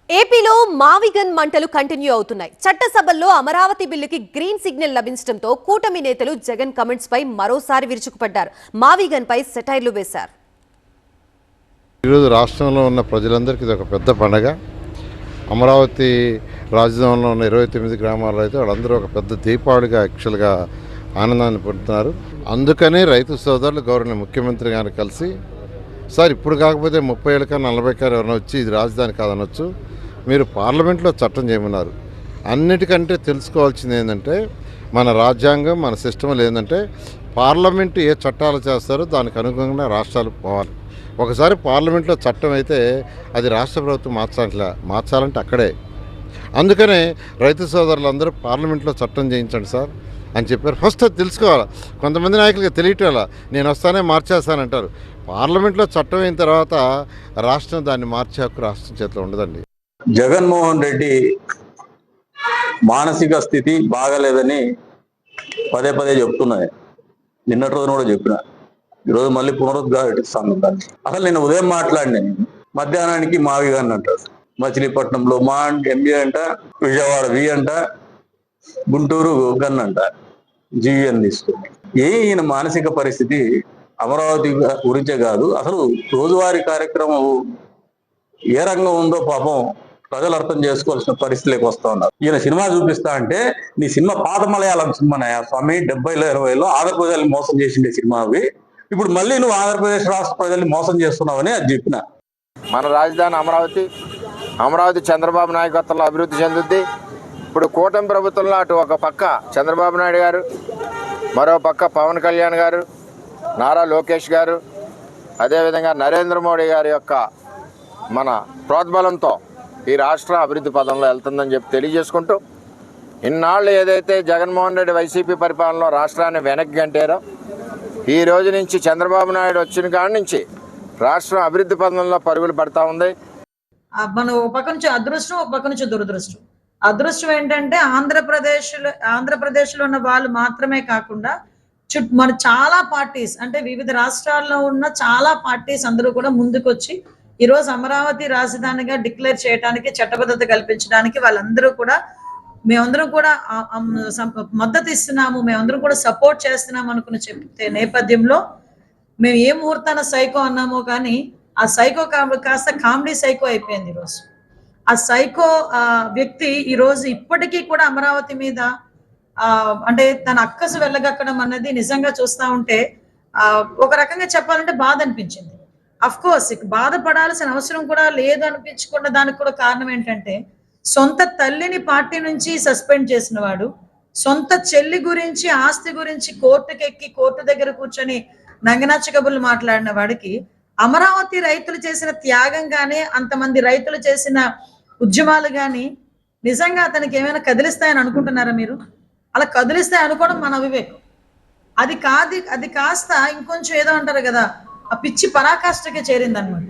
ఏపీలో మావిగన్ మంటలు కంటిన్యూ అవుతున్నాయి. చట్టసభల్లో అమరావతి బిల్లుకి గ్రీన్ సిగ్నల్ లభించడంతో కూటమి నేతలు జగన్ కమెంట్స్ పై మరోసారి విరుచుకుపడ్డారు. మావిగన్ పై సెటైర్లు వేశారు. ఈరోజు రాష్ట్రంలో ఉన్న ప్రజలందరికీ ఇది ఒక పెద్ద పండగ. అమరావతి రాజధానిలో ఉన్న 29 గ్రామాల్లో అయితే వాళ్ళందరూ ఒక పెద్ద దీపావళిగా యాక్చువల్గా ఆనందాన్ని పొందుతున్నారు. అందుకనే రైతు సోదరులు గౌరవ ముఖ్యమంత్రి గారిని కలిసి, సార్ ఇప్పుడు కాకపోతే 30 ఏళ్ళ కన్నా 40 కారు ఎవరైనా వచ్చి ఇది రాజధాని కాదనొచ్చు, మీరు పార్లమెంట్లో చట్టం చేయమన్నారు. అన్నిటికంటే తెలుసుకోవాల్సింది ఏంటంటే మన రాజ్యాంగం, మన సిస్టమ్ ఏంటంటే పార్లమెంటు ఏ చట్టాలు చేస్తారో దానికి అనుగుణంగా రాష్ట్రాలు పోవాలి. ఒకసారి పార్లమెంట్లో చట్టం అయితే అది రాష్ట్ర ప్రభుత్వం మార్చాలంటే అక్కడే. అందుకనే రైతు సోదరులందరూ పార్లమెంట్లో చట్టం చేయించండి సార్ అని చెప్పారు. ఫస్ట్ అది తెలుసుకోవాలి. కొంతమంది నాయకులకి తెలియటం, నేను వస్తానే మార్చేస్తానంటారు. పార్లమెంట్లో చట్టం అయిన తర్వాత రాష్ట్రం దాన్ని మార్చే హక్కు రాష్ట్రం చేతిలో ఉండదండి. జగన్మోహన్ రెడ్డి మానసిక స్థితి బాగలేదని పదే పదే చెప్తున్నది. నిన్నటి రోజున కూడా చెప్పిన, ఈరోజు మళ్ళీ పునరుద్ఘాటిస్తాను. అసలు నేను ఉదయం మాట్లాడినాను, మధ్యాహ్నానికి మావిగాన్ని అంటారు. మచిలీపట్నంలో మా ఎంబీ అంట, విజయవాడ వి అంట, గుంటూరు గన్ అంట, జీవీఎన్ తీసుకుని. ఈయన మానసిక పరిస్థితి అమరావతి గురించే కాదు, అసలు రోజువారీ కార్యక్రమం ఏ రంగం ఉందో పాపం ప్రజలు అర్థం చేసుకోవాల్సిన పరిస్థితిలోకి వస్తా ఉన్నారు. ఈయన సినిమా చూపిస్తా అంటే, నీ సినిమా పాత మలయాళం సినిమానయా స్వామి, 70లో 20లో ఆంధ్రప్రదేశ్ని మోసం చేసిండే సినిమా అవి. ఇప్పుడు మళ్ళీ నువ్వు ఆంధ్రప్రదేశ్ రాష్ట్ర ప్రజల్ని మోసం చేస్తున్నావని అది చెప్పిన. మన రాజధాని అమరావతి చంద్రబాబు నాయకత్వంలో అభివృద్ధి చెందుద్ది. ఇప్పుడు కూటమి ప్రభుత్వంలో అటు ఒక పక్క చంద్రబాబు నాయుడు గారు, మరో పక్క పవన్ కళ్యాణ్ గారు, నారా లోకేష్ గారు, అదేవిధంగా నరేంద్ర మోడీ గారి యొక్క మన ప్రోద్బలంతో ఈ రాష్ట్రం అభివృద్ధి పదంలో వెళ్తుందని చెప్పి తెలియజేసుకుంటూ, ఇన్నాళ్ళు ఏదైతే జగన్మోహన్ రెడ్డి వైసీపీ పరిపాలనలో రాష్ట్రాన్ని వెనక్కి గంటారో, ఈ రోజు నుంచి చంద్రబాబు నాయుడు వచ్చిన కాడి నుంచి రాష్ట్రం అభివృద్ధి పదంలో పరుగులు పడతా ఉంది. మనం ఒక పక్క నుంచి అదృష్టం, ఒక పక్క నుంచి దురదృష్టం. అదృష్టం ఏంటంటే ఆంధ్రప్రదేశ్లో ఉన్న వాళ్ళు మాత్రమే కాకుండా మన చాలా పార్టీస్, అంటే వివిధ రాష్ట్రాల్లో ఉన్న చాలా పార్టీస్ అందరూ కూడా ముందుకొచ్చి ఈరోజు అమరావతి రాజధానిగా డిక్లేర్ చేయడానికి, చట్టబద్ధత కల్పించడానికి వాళ్ళందరూ కూడా, మేమందరం కూడా మద్దతు ఇస్తున్నాము, మేమందరం కూడా సపోర్ట్ చేస్తున్నాము అనుకుని చెప్తే నేపథ్యంలో మేము ఏ ముహూర్తాన సైకో అన్నామో కానీ ఆ సైకో కాస్త కామెడీ సైకో అయిపోయింది. ఈరోజు ఆ సైకో వ్యక్తి ఈరోజు ఇప్పటికీ కూడా అమరావతి మీద అంటే తన అక్కసు వెళ్ళగక్కడం అన్నది నిజంగా చూస్తూ ఉంటే ఒక రకంగా చెప్పాలంటే బాధ అనిపించింది. అఫ్ కోర్స్ బాధపడాల్సిన అవసరం కూడా లేదు అనిపించుకున్న దానికి కూడా కారణం ఏంటంటే, సొంత తల్లిని పార్టీ నుంచి సస్పెండ్ చేసిన వాడు, సొంత చెల్లి గురించి, ఆస్తి గురించి కోర్టుకెక్కి కోర్టు దగ్గర కూర్చొని నంగనాచ కబుర్లు మాట్లాడిన వాడికి అమరావతి రైతులు చేసిన త్యాగం కానీ, అంతమంది రైతులు చేసిన ఉద్యమాలు కానీ నిజంగా అతనికి ఏమైనా కదిలిస్తాయని అనుకుంటున్నారా మీరు? అలా కదిలిస్తాయి అనుకోవడం మన అవివేకం. అది కాస్త ఇంకొంచెం ఏదో అంటారు కదా, ఆ పిచ్చి పరాకాష్ఠకే చేరిందనమాట.